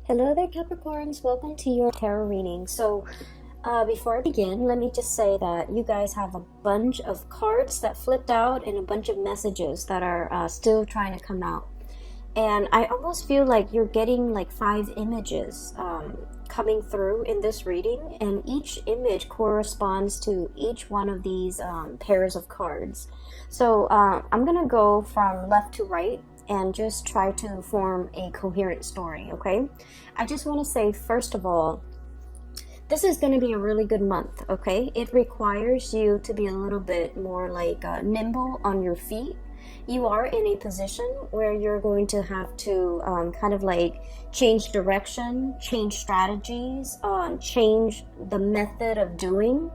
Hello there, Capricorns. Welcome to your tarot reading. Before I begin, let me just say that you guys have a bunch of cards that flipped out and a bunch of messages that are still trying to come out. And I almost feel like you're getting like 5 images coming through in this reading, and each image corresponds to each one of these pairs of cards. I'm going to go from left to right and just try to form a coherent story, okay? I just want to say, first of all, this is going to be a really good month, okay? It requires you to be a little bit more like nimble on your feet. You are in a position where you're going to have to kind of like change direction, change strategies, change the method of doing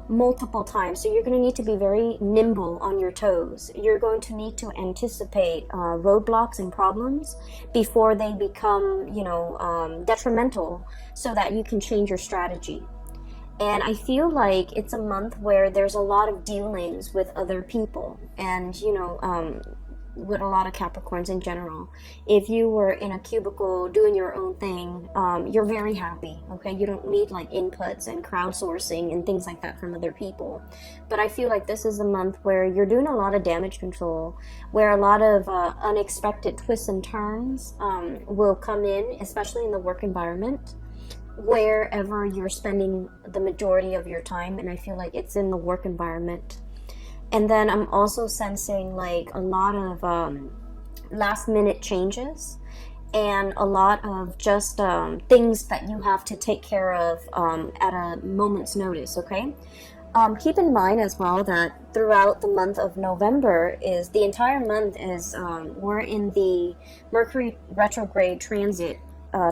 multiple times. So you're going to need to be very nimble on your toes. You're going to need to anticipate roadblocks and problems before they become, detrimental, so that you can change your strategy. And I feel like it's a month where there's a lot of dealings with other people, and with a lot of Capricorns in general. If you were in a cubicle doing your own thing, you're very happy, okay? You don't need like inputs and crowdsourcing and things like that from other people. But I feel like this is a month where you're doing a lot of damage control, where a lot of unexpected twists and turns will come in, especially in the work environment, wherever you're spending the majority of your time. And I feel like it's in the work environment. And then I'm also sensing like a lot of last minute changes and a lot of just things that you have to take care of at a moment's notice, okay? Keep in mind as well that throughout the month of November, is the entire month is we're in the Mercury retrograde transit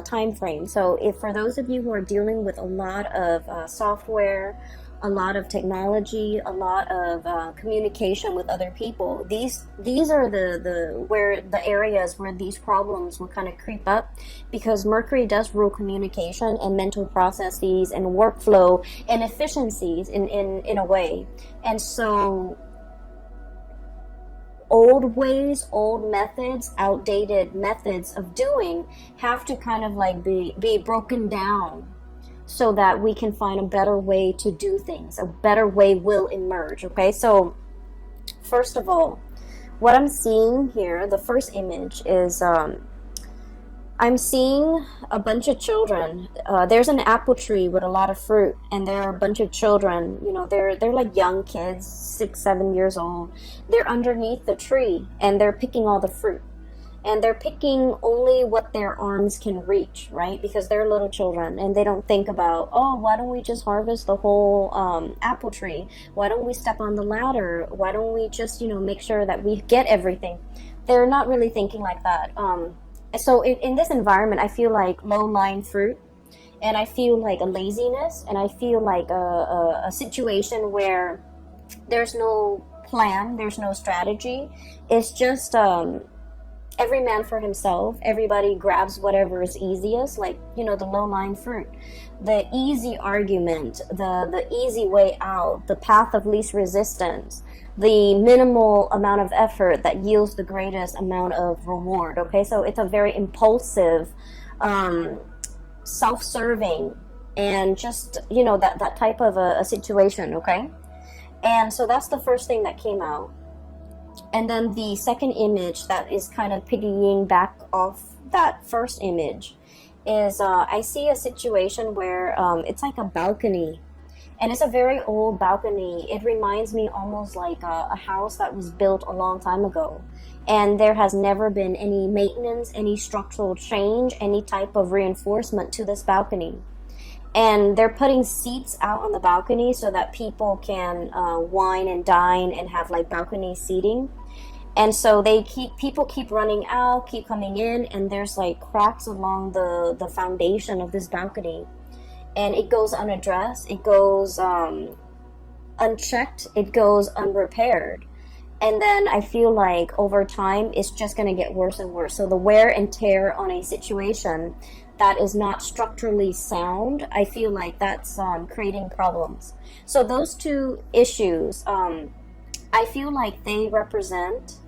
time frame. So if for those of you who are dealing with a lot of software, a lot of technology, a lot of communication with other people, these are the areas where these problems will kind of creep up, because Mercury does rule communication and mental processes and workflow and efficiencies in a way. And so old ways, old methods, outdated methods of doing have to kind of like be broken down, so that we can find a better way to do things. A better way will emerge, okay? So first of all, what I'm seeing here, the first image is I'm seeing a bunch of children. There's an apple tree with a lot of fruit, and there are a bunch of children. They're like young kids, 6, 7 years old. They're underneath the tree, and they're picking all the fruit. And they're picking only what their arms can reach, right? Because they're little children, and they don't think about, oh, why don't we just harvest the whole apple tree? Why don't we step on the ladder? Why don't we just, make sure that we get everything? They're not really thinking like that. So in this environment, I feel like low-lying fruit, and I feel like a laziness, and I feel like a situation where there's no plan, there's no strategy. It's just every man for himself. Everybody grabs whatever is easiest, like, the low-lying fruit. The easy argument, the easy way out, the path of least resistance, the minimal amount of effort that yields the greatest amount of reward, okay? So it's a very impulsive, self-serving, and just, that type of a situation, okay? And so that's the first thing that came out. And then the second image that is kind of piggying back off that first image is I see a situation where it's like a balcony, and it's a very old balcony. It reminds me almost like a house that was built a long time ago, and there has never been any maintenance, any structural change, any type of reinforcement to this balcony. And they're putting seats out on the balcony so that people can wine and dine and have like balcony seating. And so people keep running out, keep coming in, and there's like cracks along the foundation of this balcony. And it goes unaddressed, it goes unchecked, it goes unrepaired. And then I feel like over time, it's just going to get worse and worse. So the wear and tear on a situation that is not structurally sound, I feel like that's creating problems. So those two issues, I feel like they represent,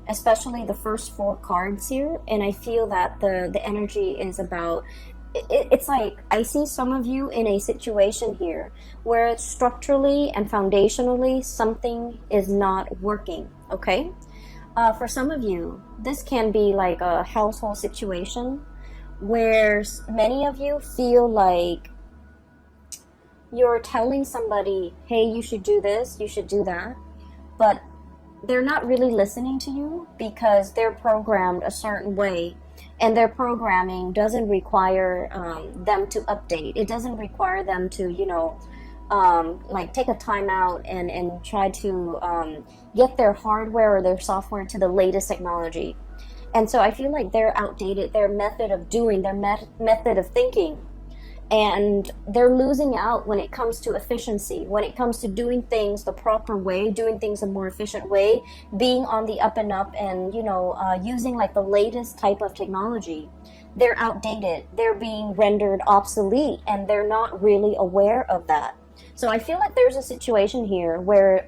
especially the first 4 cards here, and I feel that the energy is about it's like I see some of you in a situation here where structurally and foundationally something is not working, okay? For some of you, this can be like a household situation where many of you feel like you're telling somebody, hey, you should do this, you should do that, but they're not really listening to you because they're programmed a certain way, and their programming doesn't require them to update. It doesn't require them to, like take a time out and try to get their hardware or their software to the latest technology. And so I feel like they're outdated, their method of doing, their method of thinking. And they're losing out when it comes to efficiency, when it comes to doing things the proper way, doing things a more efficient way, being on the up and up, and using like the latest type of technology. They're outdated, they're being rendered obsolete, and they're not really aware of that. So I feel like there's a situation here where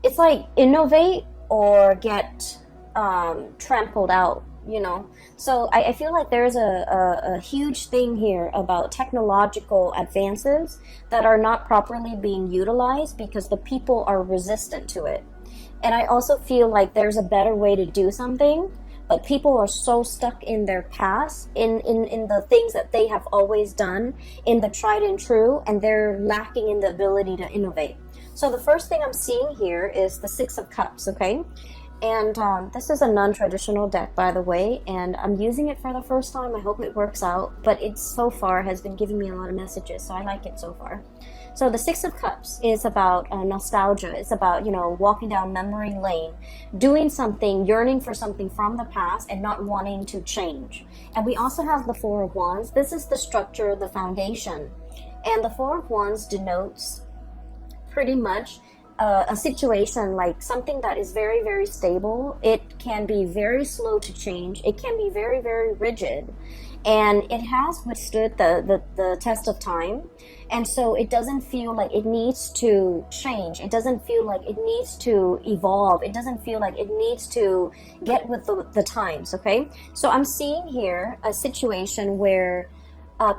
it's like innovate or get trampled out. So I feel like there's a huge thing here about technological advances that are not properly being utilized because the people are resistant to it. And I also feel like there's a better way to do something, but people are so stuck in their past, in the things that they have always done, in the tried and true, and they're lacking in the ability to innovate. So the first thing I'm seeing here is the Six of Cups, okay? And this is a non-traditional deck, by the way, and I'm using it for the first time. I hope it works out, but it so far has been giving me a lot of messages, so I like it so far. So the Six of Cups is about nostalgia. It's about, walking down memory lane, doing something, yearning for something from the past and not wanting to change. And we also have the Four of Wands. This is the structure, the foundation. And the Four of Wands denotes pretty much a situation like something that is very, very stable. It can be very slow to change. It can be very, very rigid. And it has withstood the test of time. And so it doesn't feel like it needs to change. It doesn't feel like it needs to evolve. It doesn't feel like it needs to get with the times, okay? So I'm seeing here a situation where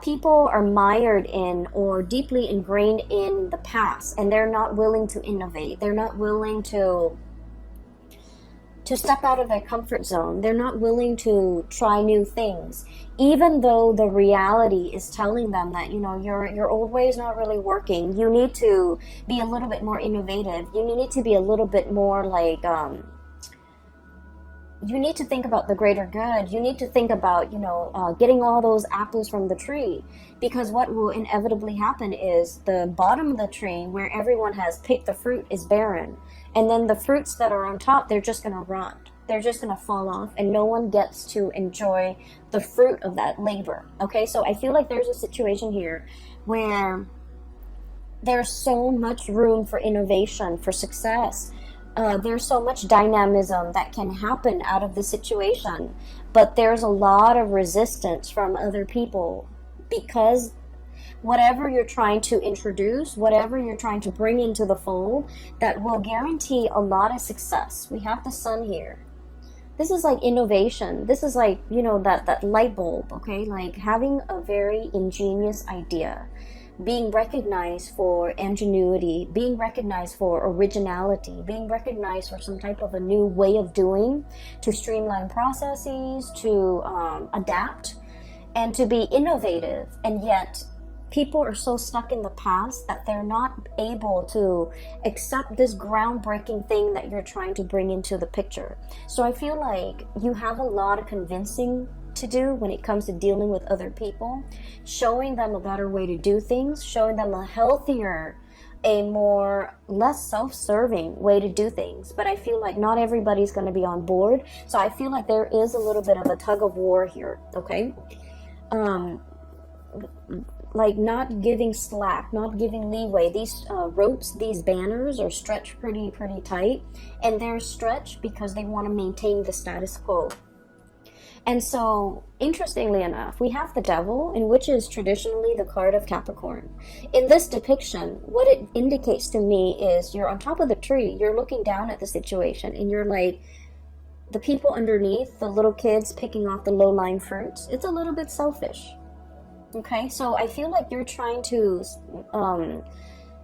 people are mired in or deeply ingrained in the past, and they're not willing to innovate. They're not willing to step out of their comfort zone. They're not willing to try new things, even though the reality is telling them that, your old way is not really working. You need to be a little bit more innovative. You need to be a little bit more like, you need to think about the greater good. You need to think about, getting all those apples from the tree, because what will inevitably happen is the bottom of the tree where everyone has picked the fruit is barren. And then the fruits that are on top, they're just going to rot. They're just going to fall off, and no one gets to enjoy the fruit of that labor. Okay, so I feel like there's a situation here where there's so much room for innovation, for success. There's so much dynamism that can happen out of the situation, but there's a lot of resistance from other people because whatever you're trying to introduce, whatever you're trying to bring into the fold, that will guarantee a lot of success. We have the Sun here. This is like innovation. This is like, that light bulb, okay? Like having a very ingenious idea, being recognized for ingenuity, being recognized for originality, being recognized for some type of a new way of doing, to streamline processes, to adapt, and to be innovative. And yet people are so stuck in the past that they're not able to accept this groundbreaking thing that you're trying to bring into the picture. So I feel like you have a lot of convincing to do when it comes to dealing with other people, showing them a better way to do things, showing them a healthier, a more less self-serving way to do things. But I feel like not everybody's going to be on board. So I feel like there is a little bit of a tug of war here, okay? Like not giving slack, not giving leeway. These ropes, these banners are stretched pretty tight, and they're stretched because they want to maintain the status quo. And so, interestingly enough, we have the Devil, in which is traditionally the card of Capricorn. In this depiction, what it indicates to me is you're on top of the tree, you're looking down at the situation, and you're like, the people underneath, the little kids picking off the low-lying fruits, it's a little bit selfish. Okay, so I feel like you're trying to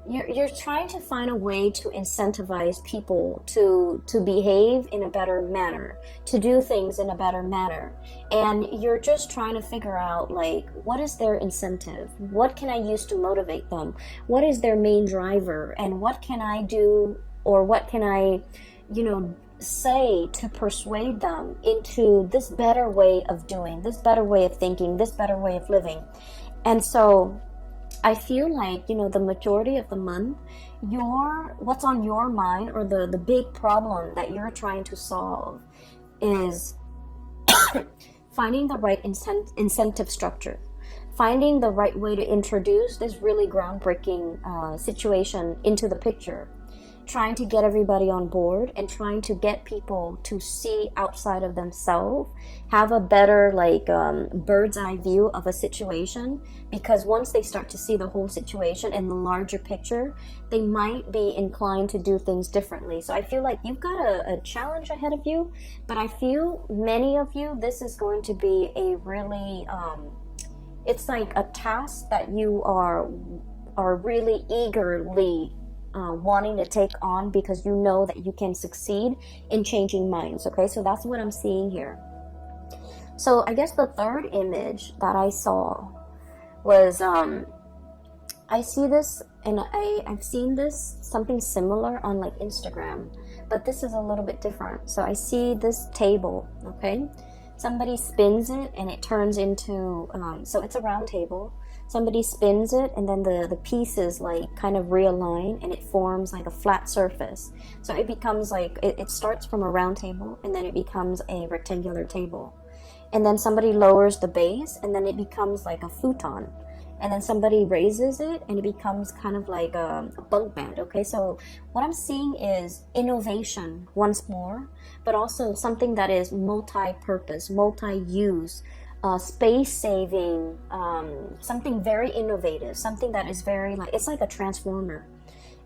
you're trying to find a way to incentivize people to behave in a better manner, to do things in a better manner, and you're just trying to figure out, like, what is their incentive, what can I use to motivate them, what is their main driver, and what can I do, or what can I, say to persuade them into this better way of doing, this better way of thinking, this better way of living. And so I feel like, the majority of the month, what's on your mind, or the big problem that you're trying to solve, is finding the right incentive structure, finding the right way to introduce this really groundbreaking situation into the picture, trying to get everybody on board, and trying to get people to see outside of themselves, have a better bird's eye view of a situation, because once they start to see the whole situation and the larger picture, they might be inclined to do things differently. So I feel like you've got a challenge ahead of you, but I feel many of you, this is going to be a really it's like a task that you are really eagerly wanting to take on, because you know that you can succeed in changing minds. Okay, so that's what I'm seeing here. So I guess the third image that I saw was I see this, and I've seen this something similar on Instagram, but this is a little bit different. So I see this table. Okay, somebody spins it and it turns into so it's a round table. Somebody spins it, and then the pieces kind of realign, and it forms like a flat surface. So it becomes it starts from a round table, and then it becomes a rectangular table. And then somebody lowers the base, and then it becomes like a futon. And then somebody raises it, and it becomes kind of like a bunk bed. Okay, so what I'm seeing is innovation once more, but also something that is multi-purpose, multi-use, space-saving, something very innovative, something that is very it's like a transformer.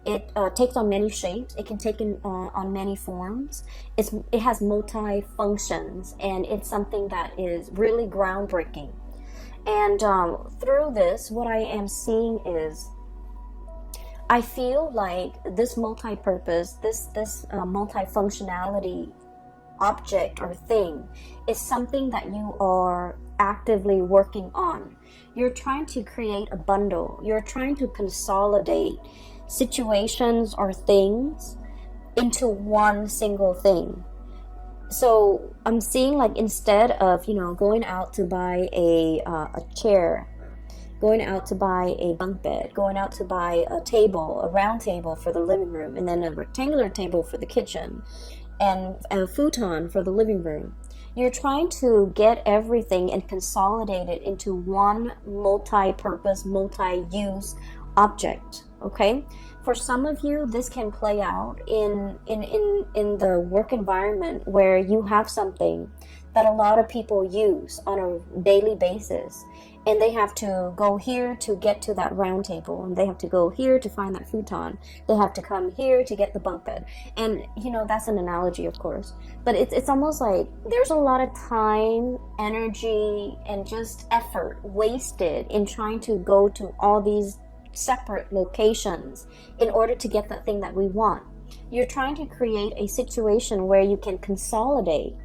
It takes on many shapes. It can take on many forms. It has multi-functions, and it's something that is really groundbreaking. And through this, what I am seeing is, I feel like this multi-purpose, this multi-functionality object or thing is something that you are actively working on. You're trying to create a bundle. You're trying to consolidate situations or things into one single thing. So I'm seeing instead of going out to buy a chair, going out to buy a bunk bed, going out to buy a table, a round table for the living room, and then a rectangular table for the kitchen, and a futon for the living room. You're trying to get everything and consolidate it into one multi-purpose, multi-use object. Okay, for some of you, this can play out in the work environment, where you have something that a lot of people use on a daily basis, and they have to go here to get to that round table, and they have to go here to find that futon, they have to come here to get the bunk bed. And that's an analogy, of course, but it's almost like there's a lot of time, energy, and just effort wasted in trying to go to all these separate locations in order to get that thing that we want. You're trying to create a situation where you can consolidate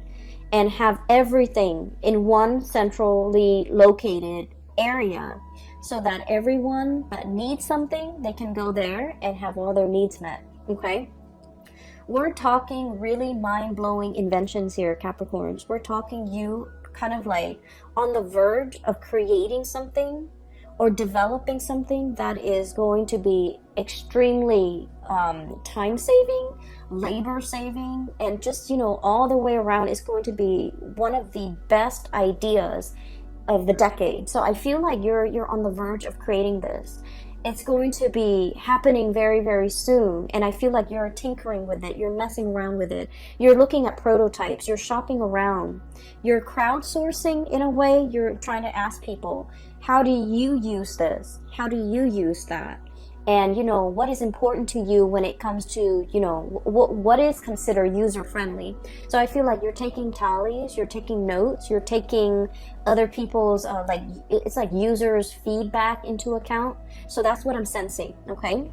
and have everything in one centrally located area, so that everyone that needs something, they can go there and have all their needs met. Okay, we're talking really mind-blowing inventions here, Capricorns. We're talking you kind of on the verge of creating something or developing something that is going to be extremely time-saving, labor-saving, and just, all the way around is going to be one of the best ideas of the decade. So I feel like you're on the verge of creating this. It's going to be happening very, very soon, and I feel like you're tinkering with it, you're messing around with it, you're looking at prototypes, you're shopping around, you're crowdsourcing in a way. You're trying to ask people, how do you use this? How do you use that? and you know what is important to you when it comes to, you know, what is considered user friendly. So I feel like you're taking tallies, you're taking notes, you're taking other people's like, it's like users feedback into account. So that's what I'm sensing. Okay,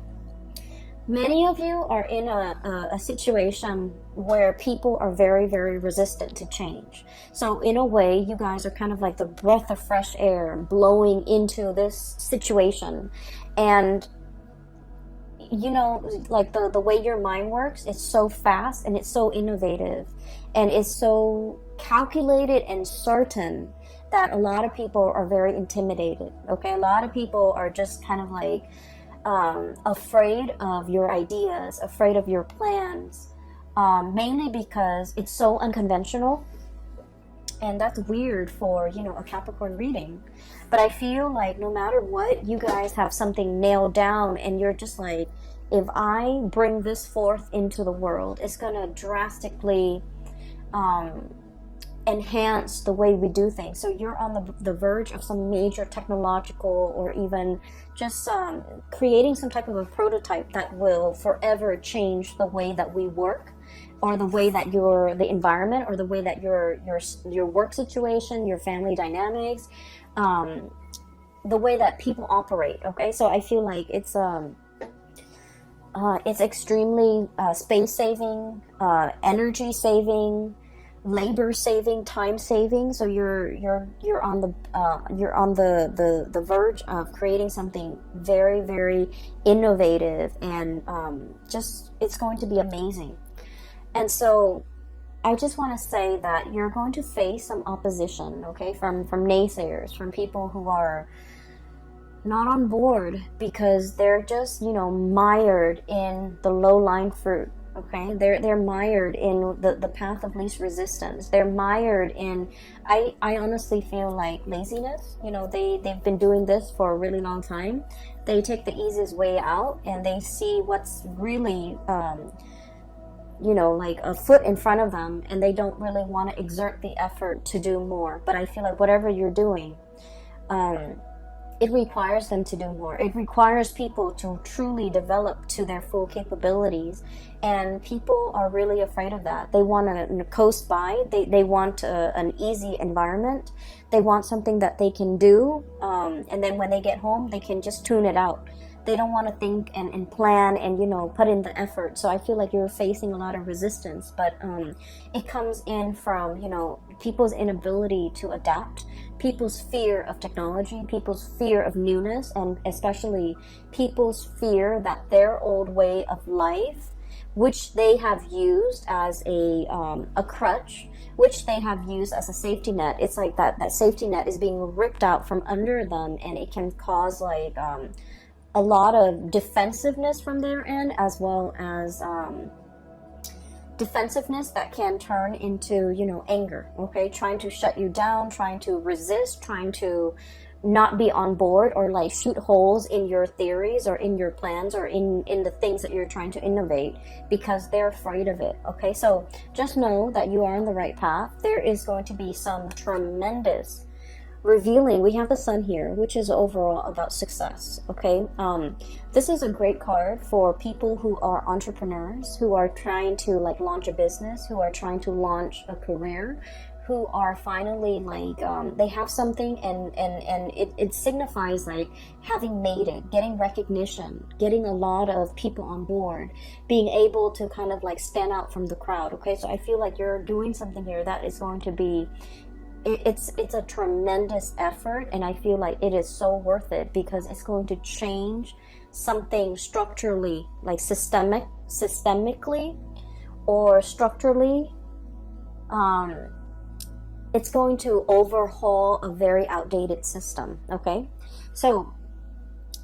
many of you are in a situation where people are very, very resistant to change. So in a way, you guys are kind of like the breath of fresh air blowing into this situation. And you know, like the way your mind works, it's so fast and it's so innovative and it's so calculated and certain that a lot of people are very intimidated. Okay, a lot of people are just kind of like afraid of your ideas, afraid of your plans, mainly because it's so unconventional. And that's weird for, you know, a Capricorn reading. But I feel like no matter what, you guys have something nailed down, and you're just like, if I bring this forth into the world, it's going to drastically enhance the way we do things. So you're on the verge of some major technological, or even just creating some type of a prototype that will forever change the way that we work, or the way that the environment, or the way that your work situation, your family dynamics, the way that people operate. Okay, so I feel like it's extremely space saving, energy saving, labor saving, time saving. So you're on the verge of creating something very, very innovative, and just, it's going to be amazing. And so I just want to say that you're going to face some opposition, okay, from naysayers, from people who are not on board because they're just, you know, mired in the low-lying fruit. Okay, they're mired in the path of least resistance. They're mired in, I honestly feel like, laziness. You know, they've been doing this for a really long time. They take the easiest way out, and they see what's really you know, like a foot in front of them, and they don't really want to exert the effort to do more. But I feel like whatever you're doing, it requires them to do more. It requires people to truly develop to their full capabilities, and people are really afraid of that. They want to coast by. They want an easy environment. They want something that they can do, and then when they get home, they can just tune it out. They don't want to think and plan and, you know, put in the effort. So I feel like you're facing a lot of resistance, but it comes in from, you know, people's inability to adapt, people's fear of technology, people's fear of newness, and especially people's fear that their old way of life, which they have used as a crutch, which they have used as a safety net, it's like that safety net is being ripped out from under them, and it can cause like a lot of defensiveness from their end, as well as defensiveness that can turn into, you know, anger. Okay, trying to shut you down, trying to resist, trying to not be on board, or like shoot holes in your theories or in your plans or in the things that you're trying to innovate, because they're afraid of it. Okay, so just know that you are on the right path. There is going to be some tremendous revealing. We have the sun here, which is overall about success. Okay, this is a great card for people who are entrepreneurs, who are trying to like launch a business, who are trying to launch a career, who are finally like they have something, and it signifies like having made it, getting recognition, getting a lot of people on board, being able to kind of like stand out from the crowd. Okay, so I feel like you're doing something here that is going to be, it's a tremendous effort, and I feel like it is so worth it, because it's going to change something structurally, like systemically or structurally. It's going to overhaul a very outdated system. Okay, so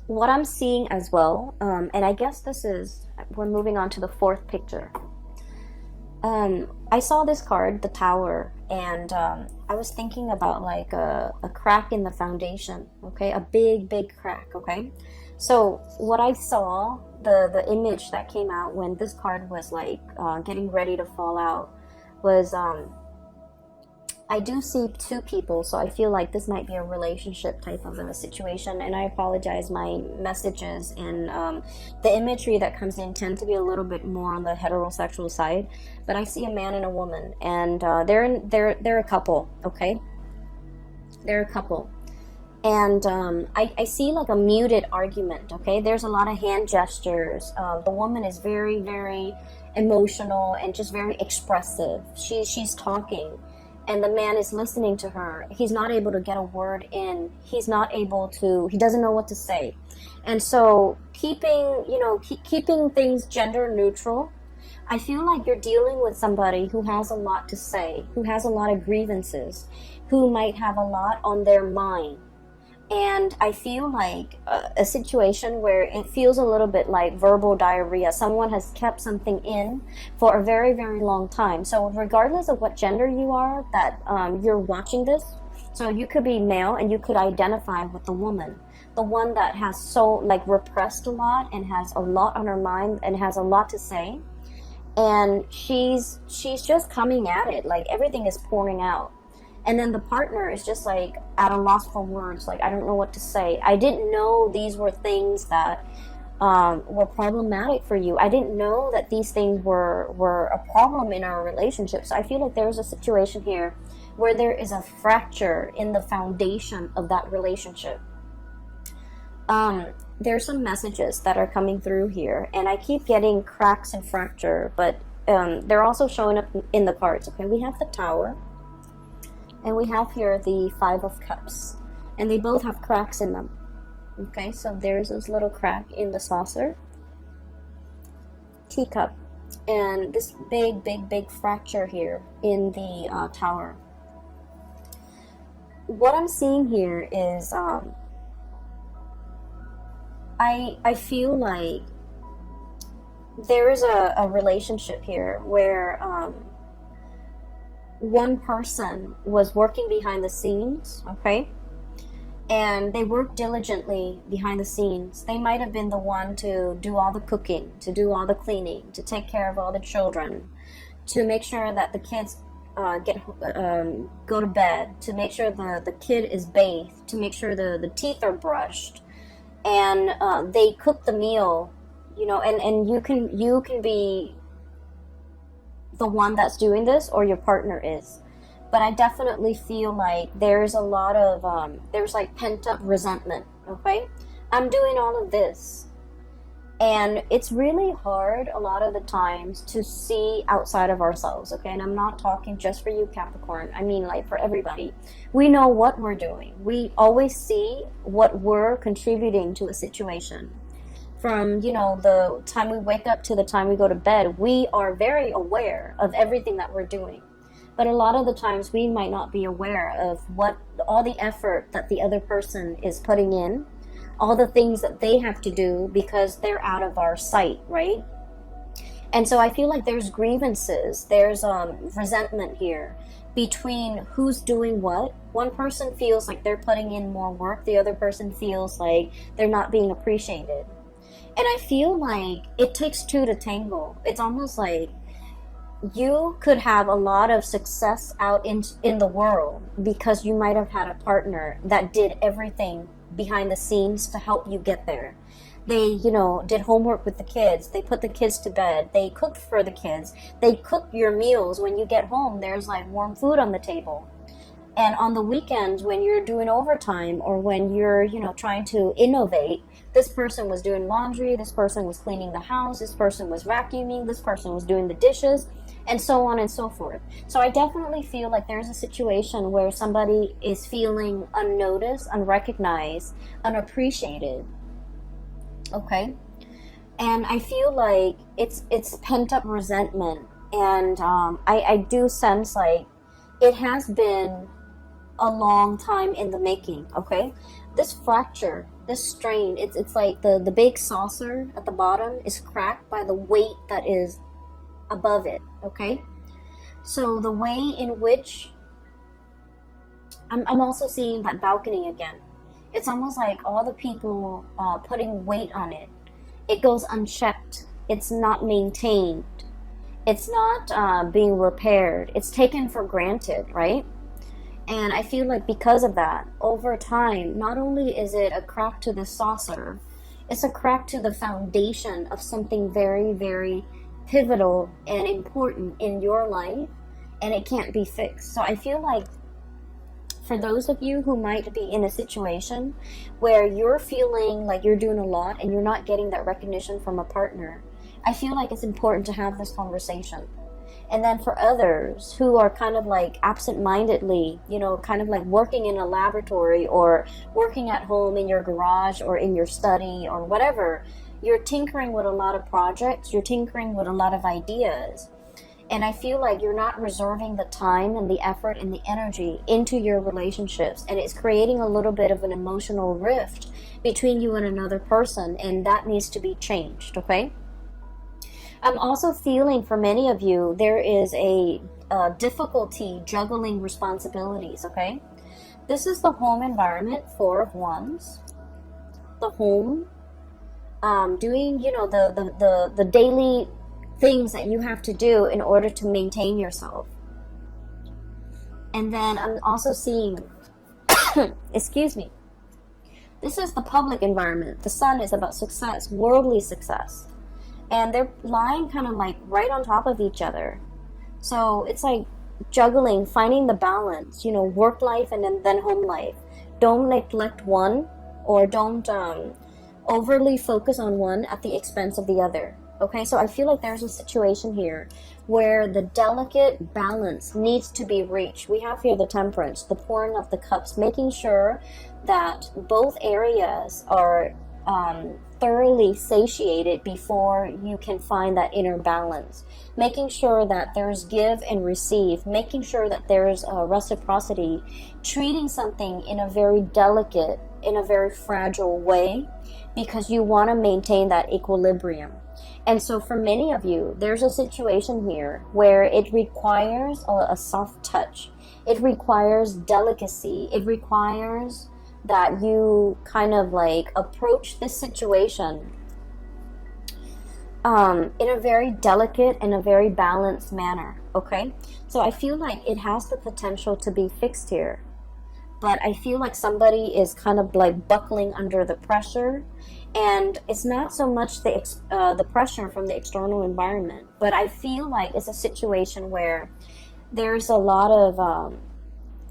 what I'm seeing as well, and I guess we're moving on to the fourth picture. I saw this card, the Tower, and I was thinking about like a crack in the foundation. Okay, a big crack. Okay, so what I saw, the image that came out when this card was like getting ready to fall out, was I do see two people, so I feel like this might be a relationship type of a situation. And I apologize, my messages and the imagery that comes in tend to be a little bit more on the heterosexual side. But I see a man and a woman, and they're a couple. Okay, they're a couple, and I see like a muted argument. Okay, there's a lot of hand gestures. The woman is very, very emotional and just very expressive. She's talking, and the man is listening to her. He's not able to get a word in. He doesn't know what to say. And so keeping things gender neutral, I feel like you're dealing with somebody who has a lot to say, who has a lot of grievances, who might have a lot on their mind. And I feel like a situation where it feels a little bit like verbal diarrhea. Someone has kept something in for a very, very long time. So regardless of what gender you are that you're watching this, so you could be male and you could identify with the woman, the one that has so like repressed a lot and has a lot on her mind and has a lot to say. And she's just coming at it, like everything is pouring out. And then the partner is just like at a loss for words, like I don't know what to say. I didn't know these were things that were problematic for you. I didn't know that these things were a problem in our relationship. So I feel like there's a situation here where there is a fracture in the foundation of that relationship. There's some messages that are coming through here, and I keep getting cracks and fracture, but they're also showing up in the cards. Okay, we have the Tower. And we have here the Five of Cups. And they both have cracks in them. Okay, so there's this little crack in the saucer. Teacup. And this big, big, big fracture here in the Tower. What I'm seeing here is I feel like there is a relationship here where one person was working behind the scenes, okay? And they worked diligently behind the scenes. They might have been the one to do all the cooking, to do all the cleaning, to take care of all the children, to make sure that the kids go to bed, to make sure the kid is bathed, to make sure the teeth are brushed. And they cook the meal, and you can be the one that's doing this, or your partner is. But I definitely feel like there's a lot of there's like pent-up resentment. Okay, I'm doing all of this, and it's really hard a lot of the times to see outside of ourselves. Okay, and I'm not talking just for you, Capricorn. I mean, like, for everybody. We know what we're doing. We always see what we're contributing to a situation. From, the time we wake up to the time we go to bed, we are very aware of everything that we're doing. But a lot of the times we might not be aware of all the effort that the other person is putting in, all the things that they have to do because they're out of our sight, right? And so I feel like there's grievances, there's resentment here between who's doing what. One person feels like they're putting in more work, the other person feels like they're not being appreciated. And I feel like it takes two to tango. It's almost like you could have a lot of success out in the world because you might have had a partner that did everything behind the scenes to help you get there. They, did homework with the kids. They put the kids to bed. They cooked for the kids. They cook your meals. When you get home, there's like warm food on the table. And on the weekends, when you're doing overtime or when you're, trying to innovate, this person was doing laundry, this person was cleaning the house, this person was vacuuming, this person was doing the dishes, and so on and so forth. So I definitely feel like there's a situation where somebody is feeling unnoticed, unrecognized, unappreciated. Okay? And I feel like it's pent-up resentment. And I do sense like it has been a long time in the making, okay? This fracture, this strain, it's like the big saucer at the bottom is cracked by the weight that is above it, okay? So the way in which I'm also seeing that balcony again. It's almost like all the people putting weight on it. It goes unchecked. It's not maintained. It's not being repaired. It's taken for granted, right? And I feel like because of that, over time, not only is it a crack to the saucer, it's a crack to the foundation of something very, very pivotal and important in your life, and it can't be fixed. So I feel like for those of you who might be in a situation where you're feeling like you're doing a lot and you're not getting that recognition from a partner, I feel like it's important to have this conversation. And then for others who are kind of like absent-mindedly, you know, kind of like working in a laboratory or working at home in your garage or in your study or whatever, you're tinkering with a lot of projects, you're tinkering with a lot of ideas. And I feel like you're not reserving the time and the effort and the energy into your relationships. And it's creating a little bit of an emotional rift between you and another person. And that needs to be changed, okay? I'm also feeling for many of you, there is a difficulty juggling responsibilities, okay? This is the home environment, Four of Wands. The home, doing, you know, the daily things that you have to do in order to maintain yourself. And then I'm also seeing, excuse me, this is the public environment. The Sun is about success, worldly success. And they're lying kind of like right on top of each other. So it's like juggling, finding the balance, you know, work life and then home life. Don't neglect one, or don't overly focus on one at the expense of the other. Okay, so I feel like there's a situation here where the delicate balance needs to be reached. We have here the Temperance, the pouring of the cups, making sure that both areas are thoroughly satiated before you can find that inner balance. Making sure that there's give and receive, making sure that there's reciprocity, treating something in a very delicate, in a very fragile way, because you want to maintain that equilibrium. And so for many of you, there's a situation here where it requires a soft touch. It requires delicacy. It requires that you kind of like approach this situation in a very delicate and a very balanced manner, okay? So I feel like it has the potential to be fixed here. But I feel like somebody is kind of like buckling under the pressure. And it's not so much the pressure from the external environment, but I feel like it's a situation where there's a lot of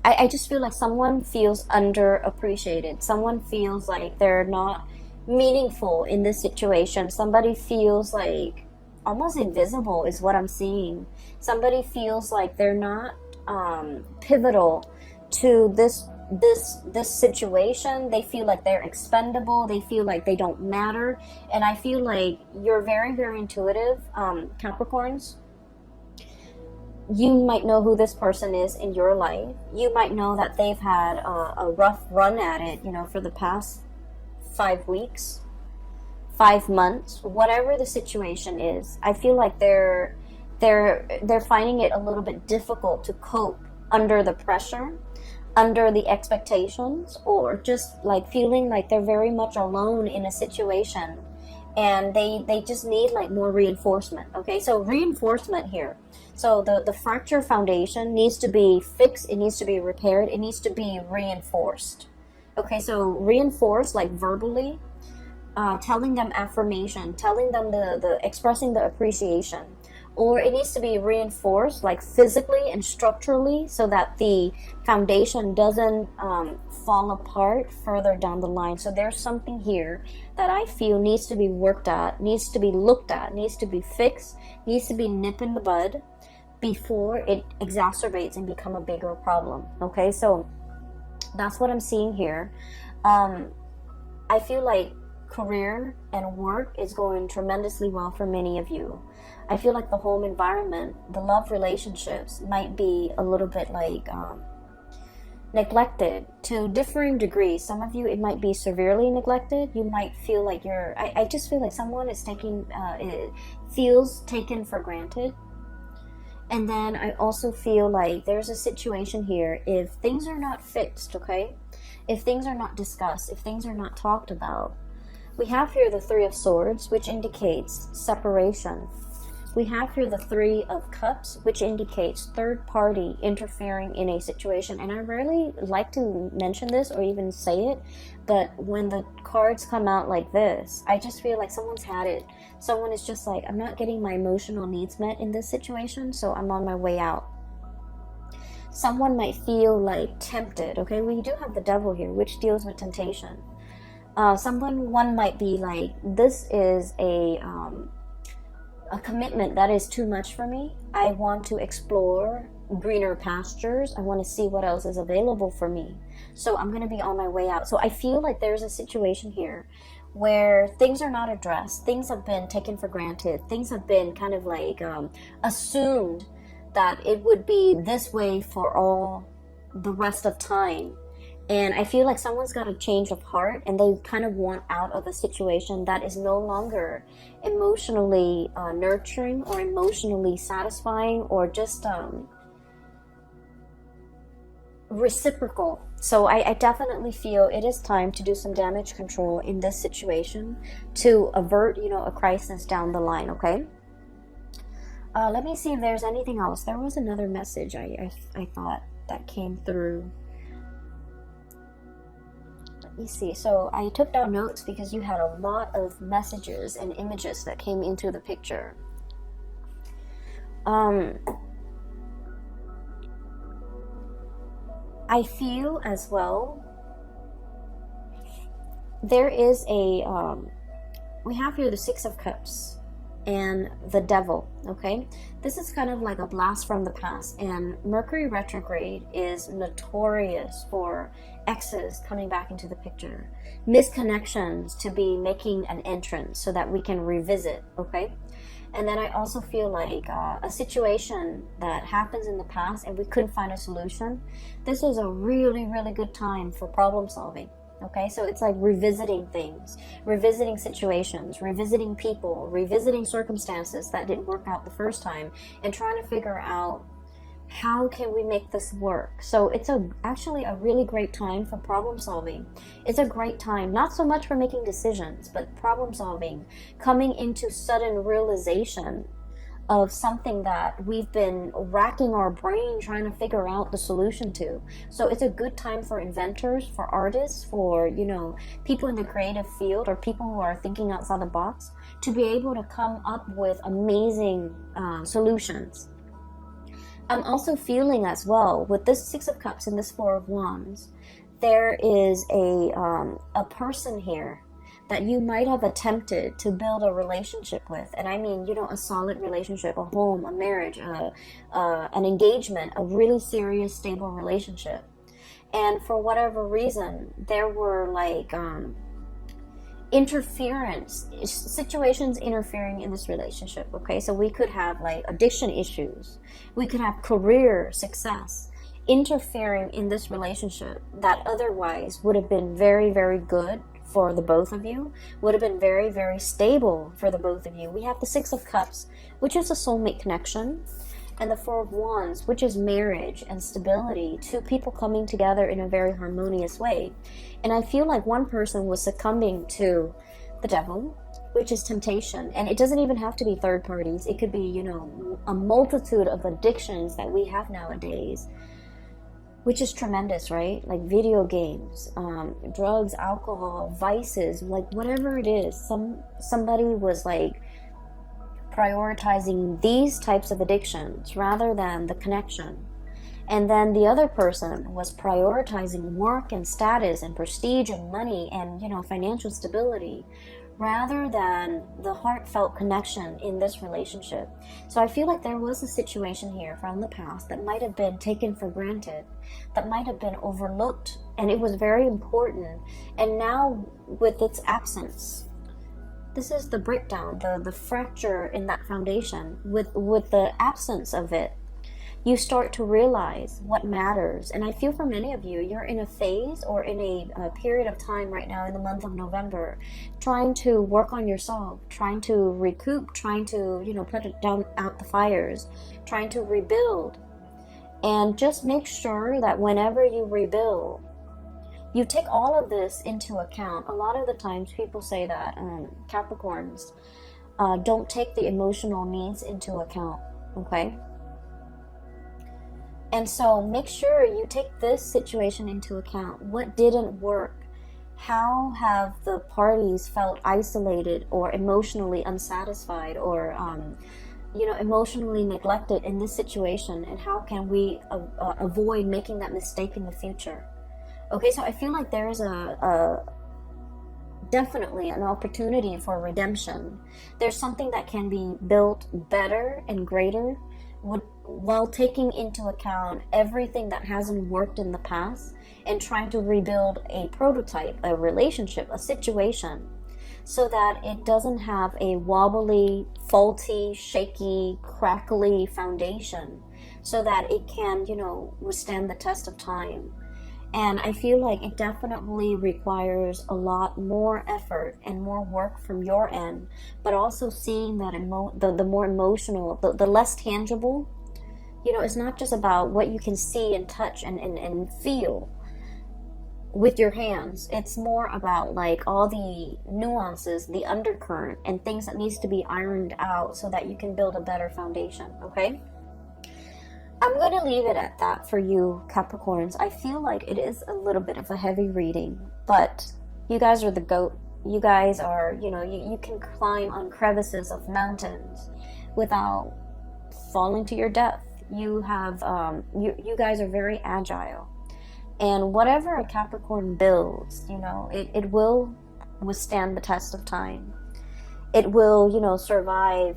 I just feel like someone feels underappreciated. Someone feels like they're not meaningful in this situation. Somebody feels like almost invisible is what I'm seeing. Somebody feels like they're not pivotal to this situation. They feel like they're expendable. They feel like they don't matter. And I feel like you're very, very intuitive, Capricorns. You might know who this person is in your life. You might know that they've had a rough run at it, you know, for the past 5 weeks, 5 months, whatever the situation is. I feel like they're finding it a little bit difficult to cope under the pressure, under the expectations, or just like feeling like they're very much alone in a situation, and they just need like more reinforcement. Okay, so reinforcement here. So the fracture foundation needs to be fixed, it needs to be repaired, it needs to be reinforced. Okay, so reinforced like verbally, telling them affirmation, telling them the expressing the appreciation. Or it needs to be reinforced like physically and structurally, so that the foundation doesn't fall apart further down the line. So there's something here that I feel needs to be worked at, needs to be looked at, needs to be fixed, needs to be nipped in the bud before it exacerbates and become a bigger problem. Okay, so that's what I'm seeing here. I feel like career and work is going tremendously well for many of you. I feel like the home environment, the love relationships might be a little bit like neglected to differing degrees. Some of you, it might be severely neglected. You might feel like I just feel like someone is feels taken for granted. And then I also feel like there's a situation here, if things are not fixed, okay? If things are not discussed, if things are not talked about. We have here the Three of Swords, which indicates separation. we have here the Three of Cups, which indicates third party interfering in a situation. And I rarely like to mention this or even say it, but when the cards come out like this, I just feel like someone's had it. Someone is just like, I'm not getting my emotional needs met in this situation, so I'm on my way out. Someone might feel like tempted, okay? We do have the Devil here, which deals with temptation. One might be like, this is a commitment that is too much for me. I want to explore greener pastures. I want to see what else is available for me. So I'm going to be on my way out. So I feel like there's a situation here where things are not addressed. Things have been taken for granted. Things have been kind of like assumed that it would be this way for all the rest of time. And I feel like someone's got a change of heart and they kind of want out of a situation that is no longer emotionally nurturing or emotionally satisfying or just reciprocal. So I definitely feel it is time to do some damage control in this situation to avert, a crisis down the line, okay? Let me see if there's anything else. There was another message I thought that came through. Let me see. So I took down notes because you had a lot of messages and images that came into the picture. I feel as well there is a we have here the Six of Cups and the Devil, okay? This is kind of like a blast from the past, and Mercury retrograde is notorious for exes coming back into the picture, misconnections to be making an entrance so that we can revisit, okay? And then I also feel like a situation that happens in the past and we couldn't find a solution. This is a really, really good time for problem solving. Okay, so it's like revisiting things, revisiting situations, revisiting people, revisiting circumstances that didn't work out the first time, and trying to figure out how can we make this work. So it's actually a really great time for problem solving. It's a great time, not so much for making decisions, but problem solving, coming into sudden realization of something that we've been racking our brain trying to figure out the solution to. So it's a good time for inventors, for artists, for, people in the creative field or people who are thinking outside the box to be able to come up with amazing solutions. I'm also feeling as well with this Six of Cups and this Four of Wands, there is a person here that you might have attempted to build a relationship with. And I mean, a solid relationship, a home, a marriage, an engagement, a really serious, stable relationship. And for whatever reason, there were like situations interfering in this relationship, okay? So we could have like addiction issues. We could have career success interfering in this relationship that otherwise would have been very, very good for the both of you, would have been very, very stable for the both of you. We have the Six of Cups, which is a soulmate connection, and the Four of Wands, which is marriage and stability, two people coming together in a very harmonious way. And I feel like one person was succumbing to the Devil, which is temptation. And it doesn't even have to be third parties. It could be, a multitude of addictions that we have nowadays, which is tremendous, right? Like video games, drugs, alcohol, vices, like whatever it is. Somebody was like prioritizing these types of addictions rather than the connection. And then the other person was prioritizing work and status and prestige and money and, financial stability rather than the heartfelt connection in this relationship. So I feel like there was a situation here from the past that might have been taken for granted, that might have been overlooked, and it was very important. And now with its absence, this is the breakdown, the fracture in that foundation. With the absence of it, you start to realize what matters. And I feel for many of you, you're in a phase or in a period of time right now in the month of November, trying to work on yourself, trying to recoup, trying to, put it down out the fires, trying to rebuild. And just make sure that whenever you rebuild, you take all of this into account. A lot of the times people say that Capricorns, don't take the emotional needs into account, okay? And so make sure you take this situation into account. What didn't work? How have the parties felt isolated or emotionally unsatisfied, or emotionally neglected in this situation, and how can we avoid making that mistake in the future? Okay, so I feel like there is definitely an opportunity for redemption. There's something that can be built better and greater while taking into account everything that hasn't worked in the past and trying to rebuild a prototype, a relationship, a situation, so that it doesn't have a wobbly, faulty, shaky, crackly foundation, so that it can, withstand the test of time. And I feel like it definitely requires a lot more effort and more work from your end, but also seeing that the more emotional, the less tangible, it's not just about what you can see and touch and feel with your hands. It's more about like all the nuances, the undercurrent, and things that needs to be ironed out so that you can build a better foundation, okay? I'm going to leave it at that for you, Capricorns. I feel like it is a little bit of a heavy reading, but you guys are the GOAT. You guys are, you can climb on crevices of mountains without falling to your death. You have, you guys are very agile. And whatever a Capricorn builds, it will withstand the test of time. It will, survive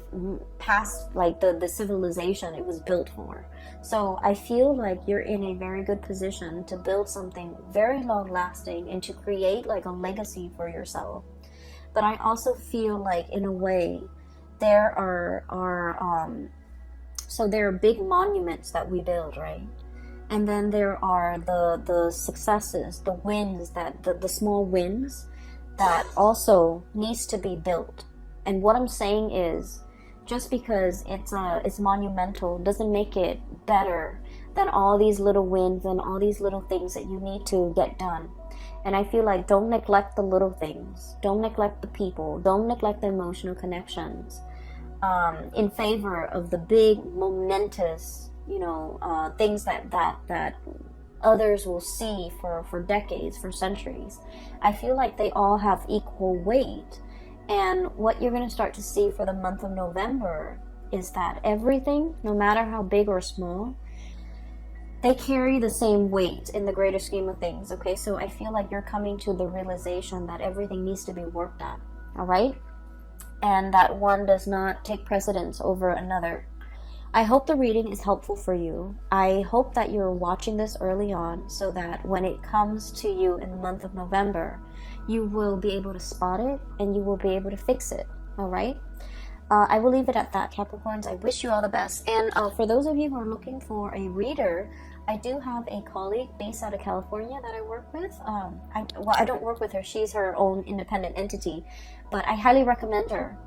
past like the civilization it was built for. So I feel like you're in a very good position to build something very long lasting and to create like a legacy for yourself. But I also feel like in a way there there are big monuments that we build, right? And then there are the successes, the wins, the small wins that also needs to be built. And what I'm saying is, just because it's monumental doesn't make it better than all these little wins and all these little things that you need to get done. And I feel like don't neglect the little things. Don't neglect the people. Don't neglect the emotional connections in favor of the big, momentous, things that others will see for decades, for centuries. I feel like they all have equal weight. And what you're going to start to see for the month of November is that everything, no matter how big or small, they carry the same weight in the greater scheme of things, okay? So I feel like you're coming to the realization that everything needs to be worked at, all right? And that one does not take precedence over another. I hope the reading is helpful for you. I hope that you're watching this early on so that when it comes to you in the month of November, you will be able to spot it and you will be able to fix it, all right? I will leave it at that, Capricorns. I wish you all the best. And for those of you who are looking for a reader, I do have a colleague based out of California that I work with. I don't work with her. She's her own independent entity, but I highly recommend her.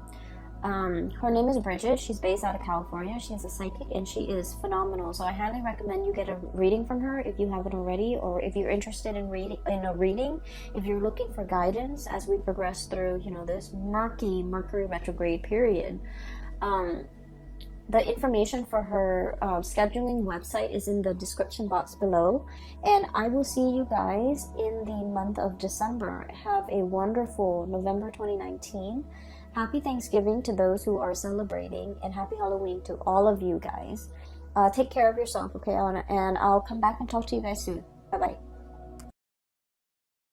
Her name is Bridget. She's based out of California. She's a psychic and she is phenomenal. So I highly recommend you get a reading from her if you haven't already, or if you're interested in a reading, if you're looking for guidance as we progress through, this murky Mercury retrograde period. The information for her scheduling website is in the description box below. And I will see you guys in the month of December. Have a wonderful November 2019. Happy Thanksgiving to those who are celebrating, and happy Halloween to all of you guys. Take care of yourself, okay, Anna? And I'll come back and talk to you guys soon. Bye-bye.